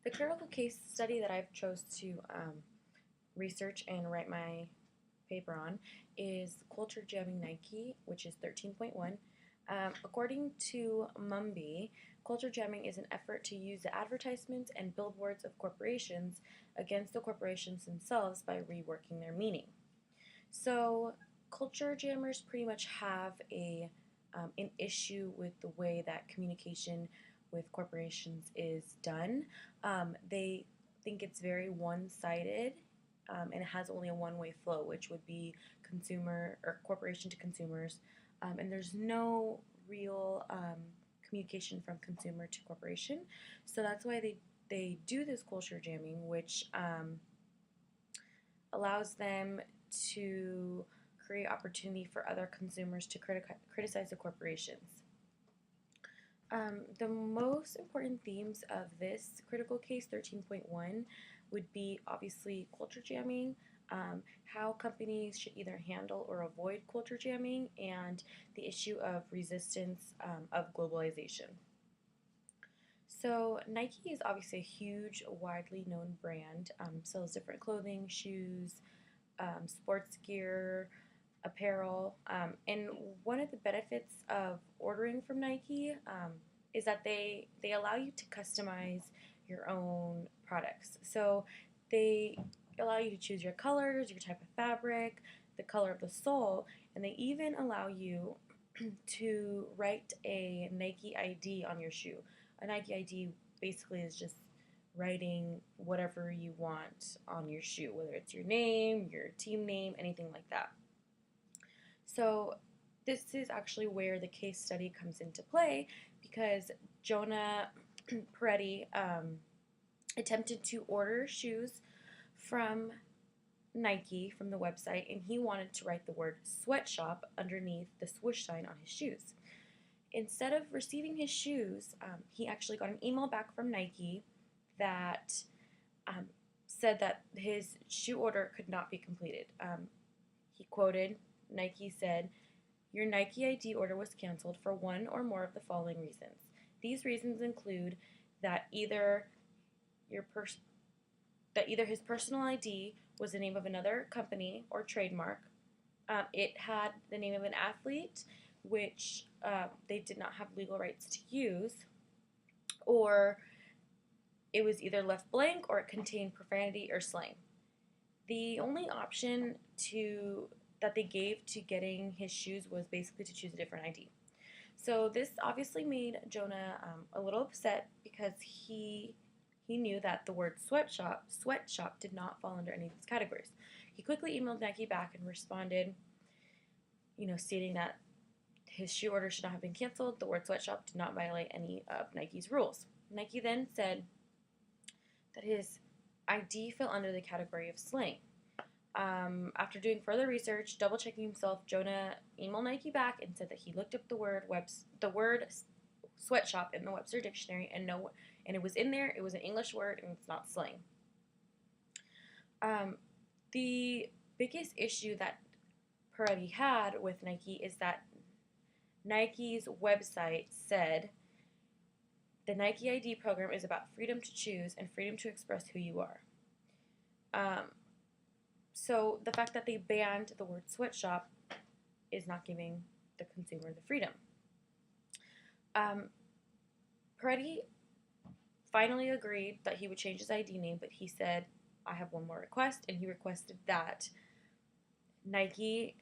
The critical case study that I've chose to research and write my paper on is Culture Jamming Nike, which is 13.1. According to Mumby, culture jamming is an effort to use the advertisements and billboards of corporations against the corporations themselves by reworking their meaning. So, culture jammers pretty much have an issue with the way that communication with corporations is done. They think it's very one-sided, and it has only a one-way flow, which would be consumer or corporation to consumers, and there's no real communication from consumer to corporation. So that's why they do this culture jamming, which allows them to create opportunity for other consumers to criticize the corporations. The most important themes of this critical case 13.1 would be obviously culture jamming, how companies should either handle or avoid culture jamming, and the issue of resistance of globalization. So, Nike is obviously a huge, widely known brand, sells different clothing, shoes, sports gear, apparel. And one of the benefits of ordering from Nike is that they allow you to customize your own products. So they allow you to choose your colors, your type of fabric, the color of the sole, and they even allow you to write a Nike ID on your shoe. A Nike ID basically is just writing whatever you want on your shoe, whether it's your name, your team name, anything like that. So this is actually where the case study comes into play because Jonah Peretti attempted to order shoes from Nike from the website, and he wanted to write the word sweatshop underneath the swoosh sign on his shoes. Instead of receiving his shoes, he actually got an email back from Nike that um, said that his shoe order could not be completed. He quoted, Nike said, your Nike ID order was canceled for one or more of the following reasons. These reasons include that that either his personal ID was the name of another company or trademark, it had the name of an athlete, which they did not have legal rights to use, or it was either left blank or it contained profanity or slang. The only option to that they gave to getting his shoes was basically to choose a different ID. So this obviously made Jonah a little upset because he knew that the word sweatshop did not fall under any of these categories. He quickly emailed Nike back and responded, stating that his shoe order should not have been canceled. The word sweatshop did not violate any of Nike's rules. Nike then said that his ID fell under the category of slang. After doing further research, double checking himself, Jonah emailed Nike back and said that he looked up the word sweatshop in the Webster dictionary and it was in there. It was an English word and it's not slang. The biggest issue that Peretti had with Nike is that Nike's website said the Nike ID program is about freedom to choose and freedom to express who you are. So the fact that they banned the word sweatshop is not giving the consumer the freedom. Peretti finally agreed that he would change his ID name, but he said, I have one more request, and he requested that Nike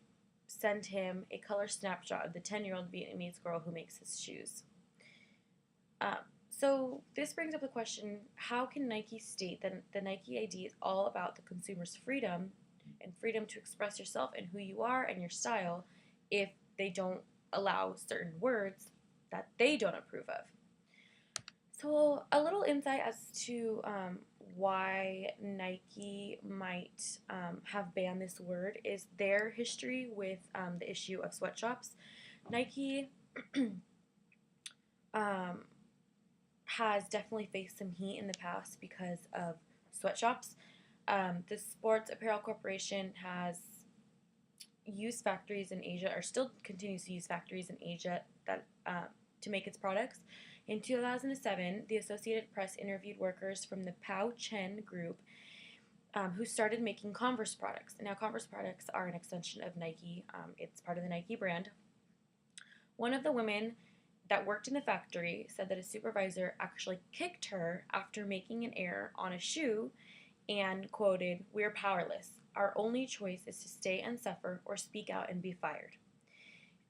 send him a color snapshot of the 10-year-old Vietnamese girl who makes his shoes. So this brings up the question, how can Nike state that the Nike ID is all about the consumer's freedom and freedom to express yourself and who you are and your style if they don't allow certain words that they don't approve of? So a little insight as to why Nike might have banned this word is their history with the issue of sweatshops. Nike has definitely faced some heat in the past because of sweatshops. The Sports Apparel Corporation has used factories in Asia, or still continues to use factories in Asia that to make its products. In 2007, the Associated Press interviewed workers from the Pao Chen Group who started making Converse products. Now, Converse products are an extension of Nike, it's part of the Nike brand. One of the women that worked in the factory said that a supervisor actually kicked her after making an error on a shoe and quoted, "We're powerless. Our only choice is to stay and suffer or speak out and be fired."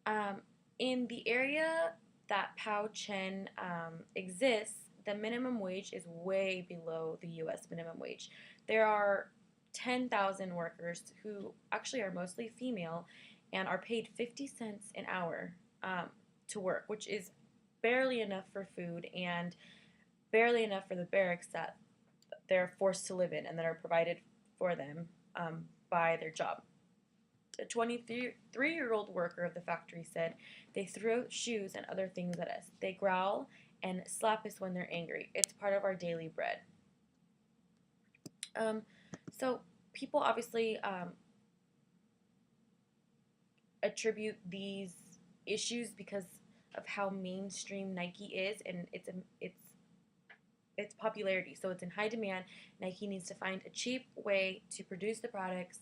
Um, in the area that Pao Chen exists, the minimum wage is way below the U.S. minimum wage. There are 10,000 workers who actually are mostly female and are paid 50 cents an hour to work, which is barely enough for food and barely enough for the barracks that they're forced to live in and that are provided for them by their job. A 23-year-old worker of the factory said, "They throw shoes and other things at us. They growl and slap us when they're angry. It's part of our daily bread." Um, so people obviously attribute these issues because of how mainstream Nike is and its popularity. So it's in high demand. Nike needs to find a cheap way to produce the products,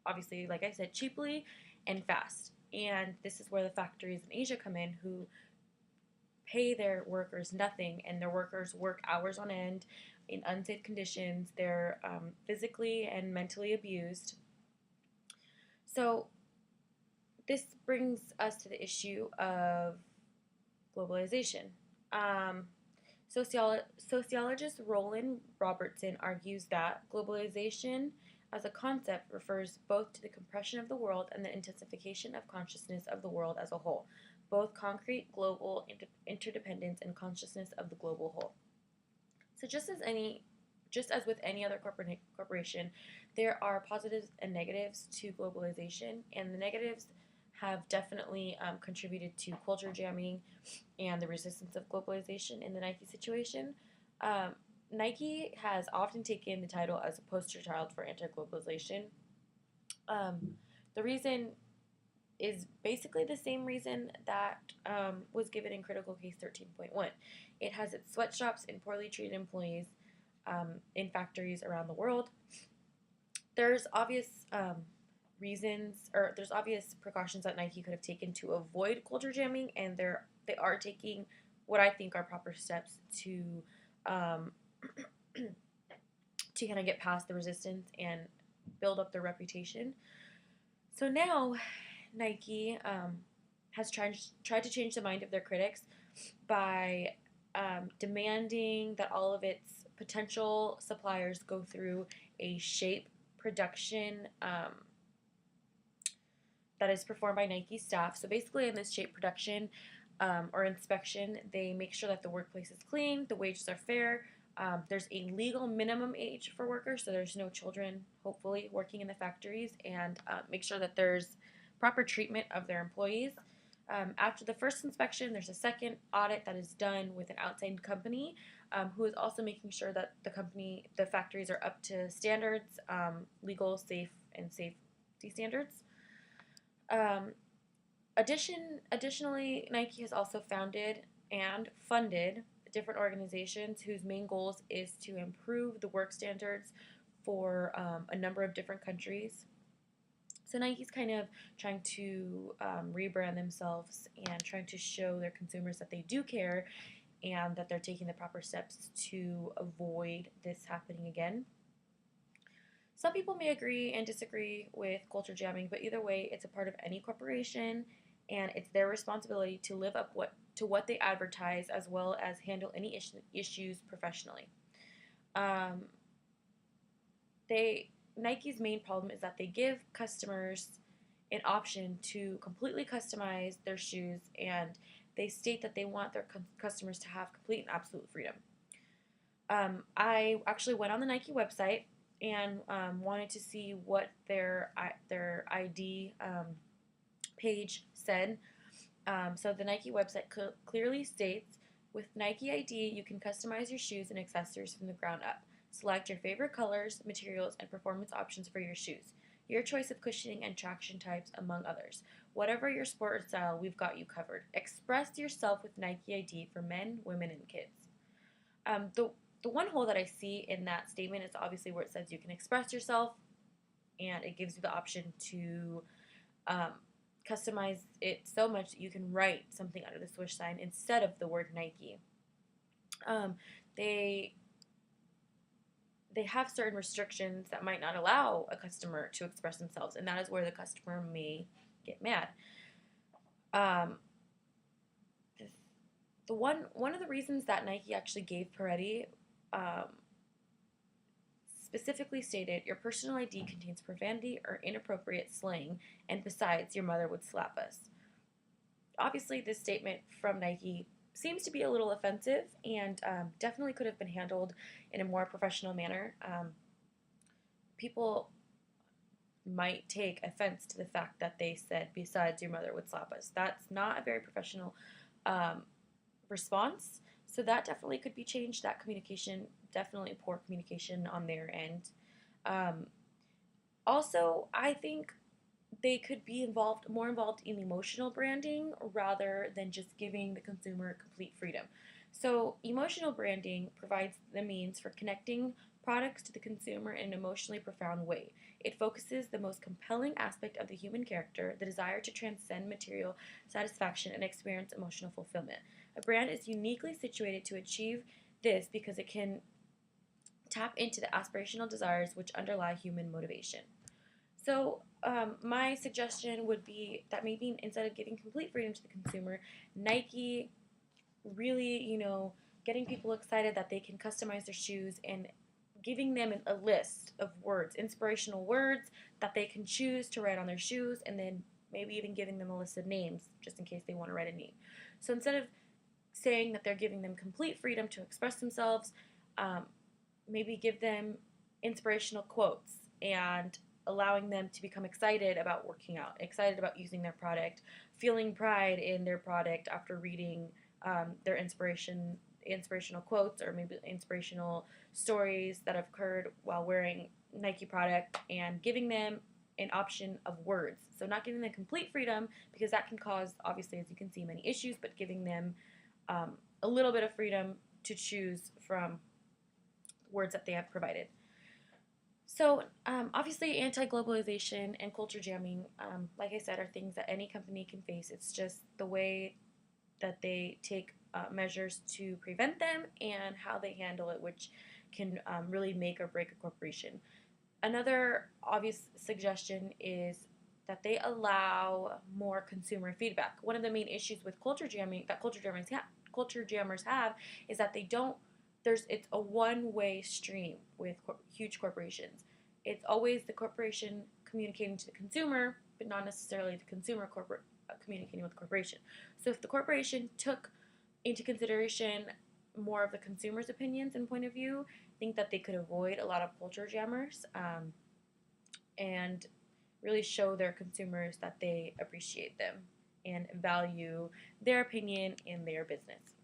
obviously, like I said, cheaply and fast. And this is where the factories in Asia come in, who pay their workers nothing, and their workers work hours on end in unsafe conditions. They're physically and mentally abused. So this brings us to the issue of globalization. Um, Sociologist Roland Robertson argues that globalization as a concept refers both to the compression of the world and the intensification of consciousness of the world as a whole, both concrete global interdependence and consciousness of the global whole. So just as with any other corporation, there are positives and negatives to globalization, and the negatives have definitely contributed to culture jamming and the resistance of globalization in the Nike situation. Nike has often taken the title as a poster child for anti-globalization. The reason is basically the same reason that was given in Critical Case 13.1. It has its sweatshops and poorly treated employees in factories around the world. There's obvious there's obvious precautions that Nike could have taken to avoid culture jamming, and they are taking what I think are proper steps to to kind of get past the resistance and build up their reputation. So now Nike has tried to change the mind of their critics by demanding that all of its potential suppliers go through a shape production that is performed by Nike staff. So basically in this shape production or inspection, they make sure that the workplace is clean, the wages are fair, there's a legal minimum age for workers, so there's no children, hopefully, working in the factories, and make sure that there's proper treatment of their employees. After the first inspection, there's a second audit that is done with an outside company who is also making sure that the factories are up to standards, legal, safe, and safety standards. Additionally, Nike has also founded and funded different organizations whose main goals is to improve the work standards for a number of different countries. So Nike's kind of trying to rebrand themselves and trying to show their consumers that they do care and that they're taking the proper steps to avoid this happening again. Some people may agree and disagree with culture jamming, but either way, it's a part of any corporation, and it's their responsibility to live up to what they advertise, as well as handle any issues professionally. Nike's main problem is that they give customers an option to completely customize their shoes, and they state that they want their customers to have complete and absolute freedom. I actually went on the Nike website and wanted to see what their ID page said. So the Nike website clearly states, with Nike ID, you can customize your shoes and accessories from the ground up. Select your favorite colors, materials, and performance options for your shoes. Your choice of cushioning and traction types, among others. Whatever your sport or style, we've got you covered. Express yourself with Nike ID for men, women, and kids. The one hole that I see in that statement is obviously where it says you can express yourself, and it gives you the option to um, customize it so much that you can write something under the swoosh sign instead of the word Nike. Um, they they have certain restrictions that might not allow a customer to express themselves, and that is where the customer may get mad. Um, the one of the reasons that Nike actually gave Peretti um, specifically stated, your personal ID contains profanity or inappropriate slang, and besides, your mother would slap us. Obviously, this statement from Nike seems to be a little offensive and definitely could have been handled in a more professional manner. People might take offense to the fact that they said, besides, your mother would slap us. That's not a very professional um, response. So that definitely could be changed. That communication, definitely poor communication on their end. Um, Also, I think they could be more involved in emotional branding rather than just giving the consumer complete freedom. So, emotional branding provides the means for connecting products to the consumer in an emotionally profound way. It focuses the most compelling aspect of the human character, the desire to transcend material satisfaction and experience emotional fulfillment. A brand is uniquely situated to achieve this because it can tap into the aspirational desires which underlie human motivation. So, my suggestion would be that maybe instead of giving complete freedom to the consumer, Nike really, getting people excited that they can customize their shoes and giving them a list of words, inspirational words that they can choose to write on their shoes, and then maybe even giving them a list of names just in case they want to write a name. So instead of saying that they're giving them complete freedom to express themselves, um, maybe give them inspirational quotes and allowing them to become excited about working out, excited about using their product, feeling pride in their product after reading their inspirational quotes or maybe inspirational stories that have occurred while wearing Nike product, and giving them an option of words. So not giving them complete freedom because that can cause, obviously, as you can see, many issues, but giving them a little bit of freedom to choose from words that they have provided. So, obviously, anti globalization and culture jamming, like I said, are things that any company can face. It's just the way that they take measures to prevent them and how they handle it, which can really make or break a corporation. Another obvious suggestion is that they allow more consumer feedback. One of the main issues with culture jamming that culture jammers have is that they don't. It's a one-way stream with huge corporations. It's always the corporation communicating to the consumer, but not necessarily the consumer communicating with the corporation. So if the corporation took into consideration more of the consumer's opinions and point of view, I think that they could avoid a lot of culture jammers and really show their consumers that they appreciate them and value their opinion in their business.